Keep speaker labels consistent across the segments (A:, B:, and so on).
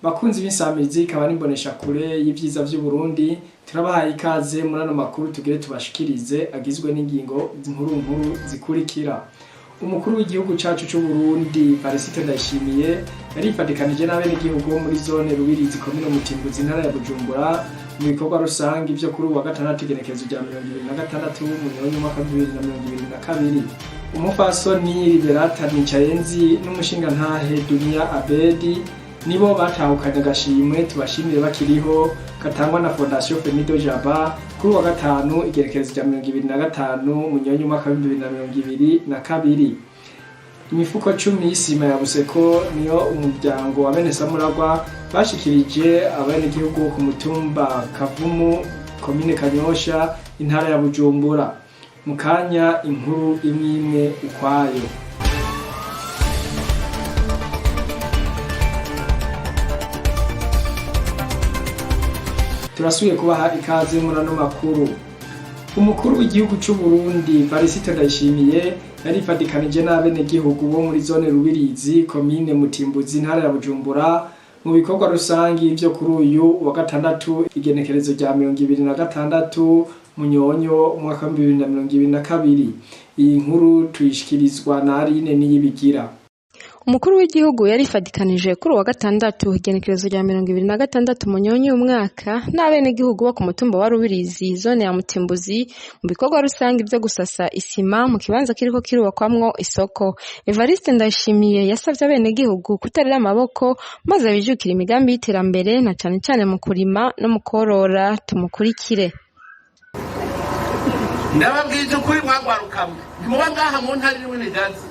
A: Bakunzi b'insamirizi ikaba nimbonesha kure y'ivyiza vy'u Burundi, turabahaye ikaze muri ano makuru tugire tubashikirize agizwe n'ingingo nkuru zikurikira. Umukuru w'igihugu cacu c'u Burundi Varisito Ndayishimiye yarifadikanije n'abenegihugu bo muri zone Rubirizi komine Mutimbuzi intara ya Bujumbura mu bikorwa rusangi vyo kuri uwa gatandatu igenekerezo rya 2026 Munyonyo mwaka 2022. Umupfasoni Liberata Nicayenzi n'umushingantahe Dunia Abedi nibo batahukanye agashimwe tubashimire bakiriho katangwa na Fondation Femido Jaba kuri wa gatanu igerekerezo rya 2025 Munyonyo mwaka 2022. Imifuko 10 y'isima ya Buseko niyo umuryango wa bene Samuragwa bashikirije abenegihugu ku mutumba Kavumu komine Kanyosha intara ya Bujumbura. Mukanya inkuru imwe ukwayo. Turasuye kubaha ikaze muri ano makuru. Umukuru w'igihugu c'u Burundi Varisito Ndayishimiye yarifadikanije n'abenegihugu bo muri zone Rubirizi komine Mutimbuzi intara ya Bujumbura mu bikorwa rusangi vyo kuri uyu wa gatandatu igenekerezo rya 2026 Munyonyo umwaka 2022. Iyi nkuru tuyishikirizwa na Aline Niyibigira.
B: Umukuru w'igihugu yarifadikanije kuri uwa gatandatu igenekerezo rya 2026 Munyonyo umwaka n'abenegihugu bo ku mutumba wa Rubirizi zone ya Mutimbuzi mu bikorwa rusangi vyo gusasa isima mu kibanza kiriko kirubakwamwo isoko. Evariste Ndayishimiye yasavye abenegihugu kutarira amaboko maze bijukira imigambi y'iterambere na cane cane mu kurima no mu korora. Tumukurikire.
C: Ndababwije ukuri mwagwarukamwe ntimuba ngaha mu ntari n'imigazi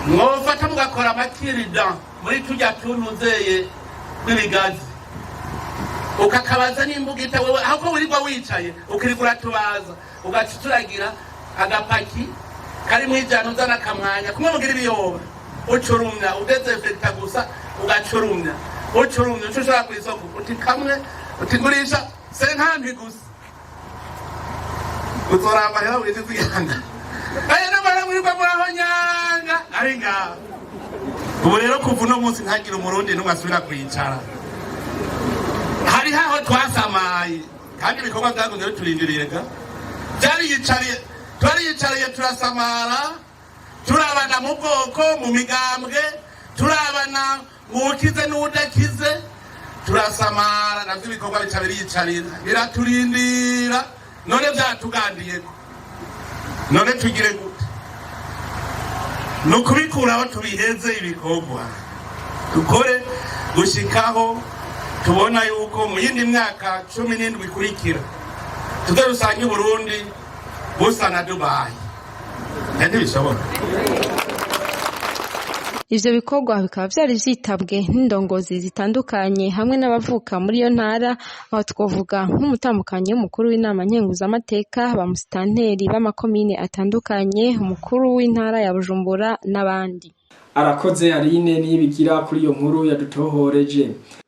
C: mwofata mugakora amakirida muri tujya tunuzeye rw'ibigazi ukakabaza n'imbugita wewe aho wirirwa wicaye ukirigura tubaza ugacituragira agapaki kari mu ijana uzana akamwanya kumwe mugira ibiyoba ucurumya udezinfecta gusa ugacurumya ucushora ku isoko uti kamwe utigurisha senkanti gusa uzoramba hera wizi ziganda aya nabara muri kwa muraho nyanga ari ngaho. Ubu rero kuva uno munsi ntagira umurundi n'ugasubira kwicara hari haho twasamaye kandi ibikorwa byagunze biturindiriye ga twariyicariye turasamara turabana mu bwoko mu migambwe turabana mu ukize n'udakize turasamara navyo ibikorwa bica biriyicarira biraturindira none vyatugandiyeko none tugire gute nukubikuraho tubiheze ibikorwa dukore gushikaho tubona yuko mu yindi myaka 17 ikurikira tuzarusanga u Burundi busa na Dubai ntibishobora.
B: Ivyo bikorwa bikaba vyari vyitabwe n'indongozi zitandukanye hamwe n'abavuka muri iyo ntara, aho twovuga nk'umutambukanyi w'umukuru w'inama nkenguzamateka, bamusitanteri b'amakomine atandukanye, umukuru w'intara ya Bujumbura n'abandi.
A: Arakoze Aline Niyibigira kuri iyo nkuru yadutohoreje.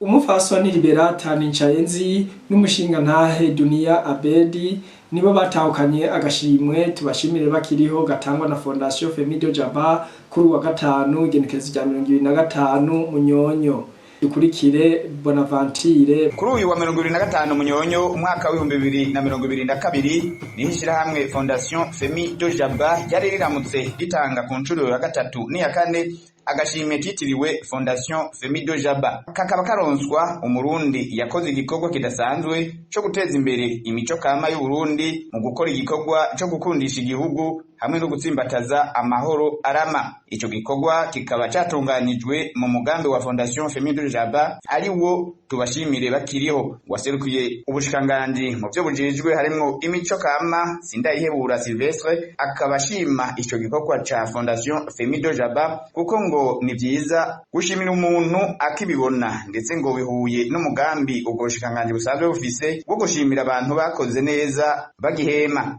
A: Umupfasoni Liberata Nicayenzi n'umushingantahe Dunia Abedi nibo batahukanye agashimwe tubashimire bakiriho gatangwa na Fondation Femido Jaba kuri wa gatanu igenekerezo rya 2025 Munyonyo. Dukurikire Bonaventure.
D: Kuri uyu wa 2025 Munyonyo umwaka wa 2022 nihishira hamwe Fondation Femido Jaba ryari riramutse ritanga ku ncuro ya gatatu n'iya kane agashimwe kitiriwe Fondation Femido Jaba. Kakaba karonswa umurundi yakoze igikorwa kidasanzwe cyo guteza imbere imico kama y'u Burundi mu gukora igikorwa cyo gukundisha igihugu hamwe no gutsimbataza amahoro arama. Ico gikorwa kikaba catunganijwe mu mugambi wa Fondation Femido Jaba ari wo tubashimire bakiriho waserukiye ubushikiranganji mu byo bujejwe harimo imico kama Sindayihebura Silvestre akabashima ico gikorwa ca Fondation Femido Jaba kuko ngo ni vyiza gushimira umuntu akibibona ndetse ngo bihuye n'umugambi ubwo bushikiranganji busanzwe bufise bwo gushimira abantu bakoze neza bagihema.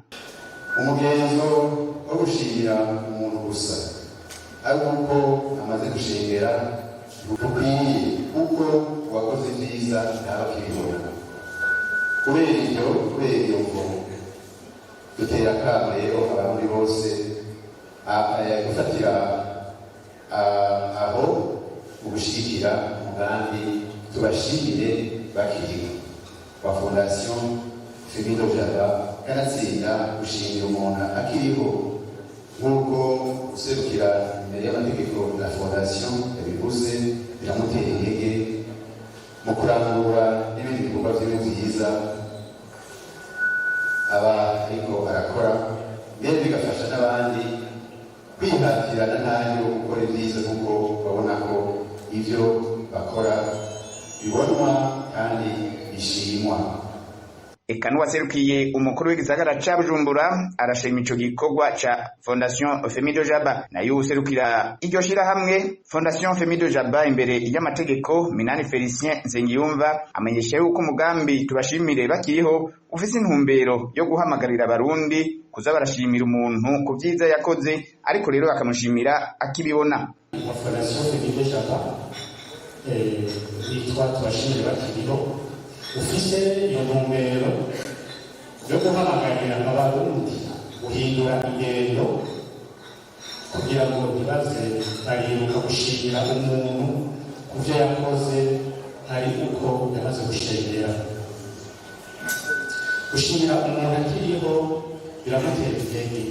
E: Umugenzo wo gushimira umuntu gusa ariko amaze gushengera ukwiye kuko wakoze neza ntabakibona kubera iyo ngo dutera akamo rero abantu bose gufatira aho ugushigikira umugambi tubashimire bakiriho wa fondation Femi Dojaba kanatsinda gushingira umuntu akiriho nk'uko userukira imbere y'amategeko na fondation yabivuze biramutera intege mu kurangura n'ibindi bikorwa byiwe byiza aba ariko arakora mbere bigafasha n'abandi kwihatirana ntayo gukora ibyiza kuko babona ko ibyo bakora bibonwa kandi bishimwa.
D: Eka n'uwaserukiye umukuru w'igisagara ca Bujumbura arashima ico gikorwa ca Fondation Femi Dojaba, nayo userukira iryo shirahamwe Fondation Femi Dojaba imbere y'amategeko Minani Felicien Nsengiyumva amenyesha yuko umugambi tubashimire bakiriho ufise intumbero yo guhamagarira abarundi kuza barashimira umuntu ku vyiza yakoze, ariko rero bakamushimira akibibona.
F: Fondation Femi Dojaba yitwa tubashimire bakiriho ufise intumbero yo guhamagarira abarundi guhindura ingendo kugira ngo ntibaze baribuka gushimira umuntu ku byo yakoze ari uko yamaze gushengera. Gushimira umuntu akiriho biramutera intege.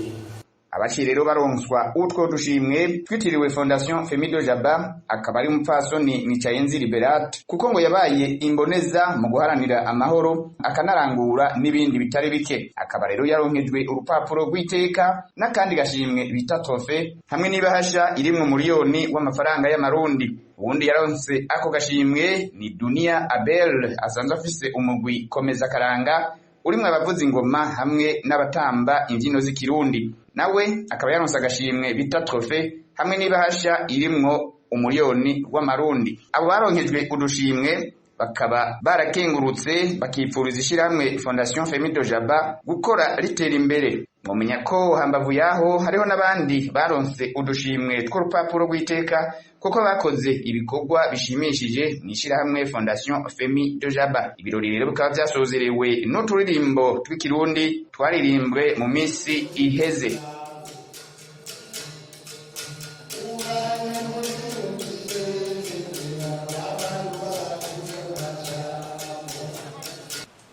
D: Abaci rero baronswa utwo dushimwe twitiriwe Fondation Femi Dojaba akaba ari umupfasoni Nicayenzi Liberate, kuko ngo yabaye imboneza mu guharanira amahoro akanarangura n'ibindi bitari bike. Akaba rero yaronkejwe urupapuro rw'iteka n'akandi gashimwe bita trofe hamwe n'ibahasha irimwo miliyoni w'amafaranga y'amarundi. Uwundi yaronse ako gashimwe ni Dunia Abel asanzwe afise umugwi Komeza Karanga urimwe abavuza ingoma hamwe n'abatamba imbyino z'ikirundi, nawe akaba yaronse agashimwe bita trofe hamwe n'ibahasha irimwo umuliyoni w'amarundi. Abo baronkejwe udushimwe bakaba barakengurutse bakipfuriza ishirahamwe Fondation Femi Dojaba gukora ritera imbere. Mwomenya ko hambavu yaho hariho n'abandi baronse udushimwe tw'urupapuro rw'iteka kuko bakoze ibikorwa bishimishije n'ishirahamwe Fondation Femi Dojaba. Ibirori rero bikaba vyasozerewe n'uturirimbo tw'ikirundi twaririmbwe mu minsi iheze.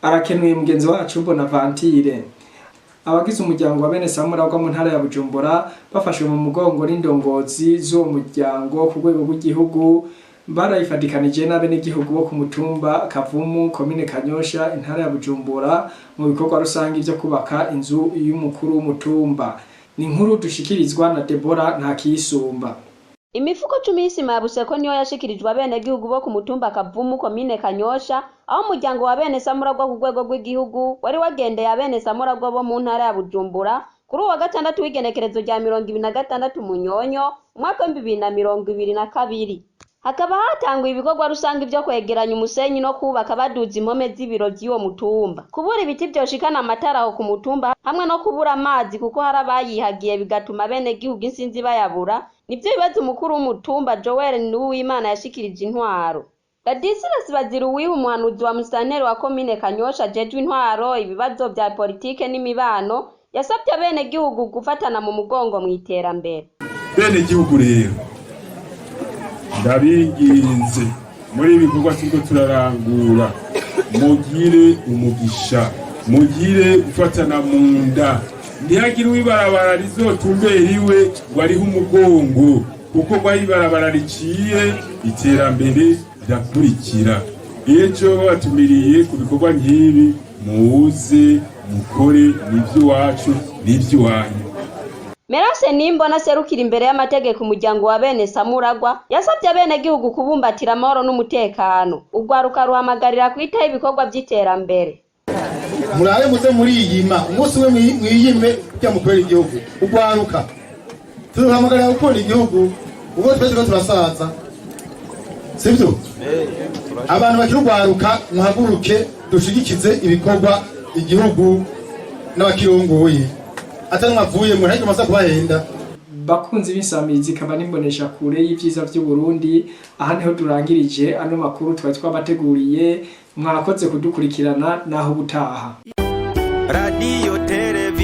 A: Arakenuye mugenzi wacu Bonaventure. Abagize umuryango wa bene Samuragwa mu ntara ya Bujumbura bafashwe mu mugongo n'indongozi z'uwo muryango ku rwego rw'igihugu barayifadikanije n'abene gihugu bo ku mutumba Kavumu komine Kanyosha intara ya Bujumbura mu bikorwa rusangi byo kubaka inzu y'umukuru w'umutumba. Ni inkuru dushikirizwa na Deborah Ntakisumba.
G: Imifuko 10 y'isima ya Buseko niyo yashikirijwe abene gihugu bo ku mutumba Kavumu komine Kanyosha, aho umuryango wa bene Samuragwa ku rwego rw'igihugu wari wagendeye abene Samuragwa bo mu ntara ya Bujumbura kuri uwa gatandatu w'igenekerezo rya 2026 Munyonyo umwaka wa 2022. Hakaba hatangwa ibikorwa rusangi byo kwegeranya umusenyi no kubaka baduza impome z'ibiro by'uwo mutumba, kubura ibiti byoshikana amatara aho ku mutumba hamwe no kubura amazi kuko harabayihagiye bigatuma bene gihugu insinzi bayabura. Nibyo bibazo umukuru w'umutumba Joel Nuwimana yashikirije intwaro. Gadisira Sibaziru wihu umuhanuzi wa musanteri wa komine Kanyosha jejwe intwaro ibibazo bya politike n'imibano yasabye bene gihugu gufatana mu mugongo mu iterambere.
H: Bene gihugu rero ndabinginze muri ibikorwa turiko turarangura mugire umugisha, mugire gufatana mu nda, ntihagire uwibarabara rizotumbera iwe wariho umugongo, kuko rwayibarabara riciye iterambere rirakurikira. Ejo batumiriye ku bikorwa nk'ibi muze mukore n'ivy'iwacu n'ivy'iwanyu.
G: Merase Nimbona serukira imbere y'amategeko umuryango wa bene Samuragwa yasabye abene gihugu kubumbatira amahoro n'umutekano. Ugwaruka ruhamagarira kwitaho ibikorwa by'iterambere.
I: Murabe muze muri iyima umunsi we mwiyime bya mukorera igihugu. Ugwaruka turuhamagarira gukora igihugu ubwo twese ko turasaza. Sibyo? Abantu bakirugwaruka muhaguruke dushigikize ibikorwa igihugu n'abakirongoye. Atari mwavuye mu ntacyo masa kubahenda.
A: Bakunzi b'isamizi kaba nimbonesha kure y'ivyiza by'u Burundi, aha niho durangirije ano makuru twari twabateguriye. Mwakoze kudukurikirana naho butaha.
J: Radio Televiziyo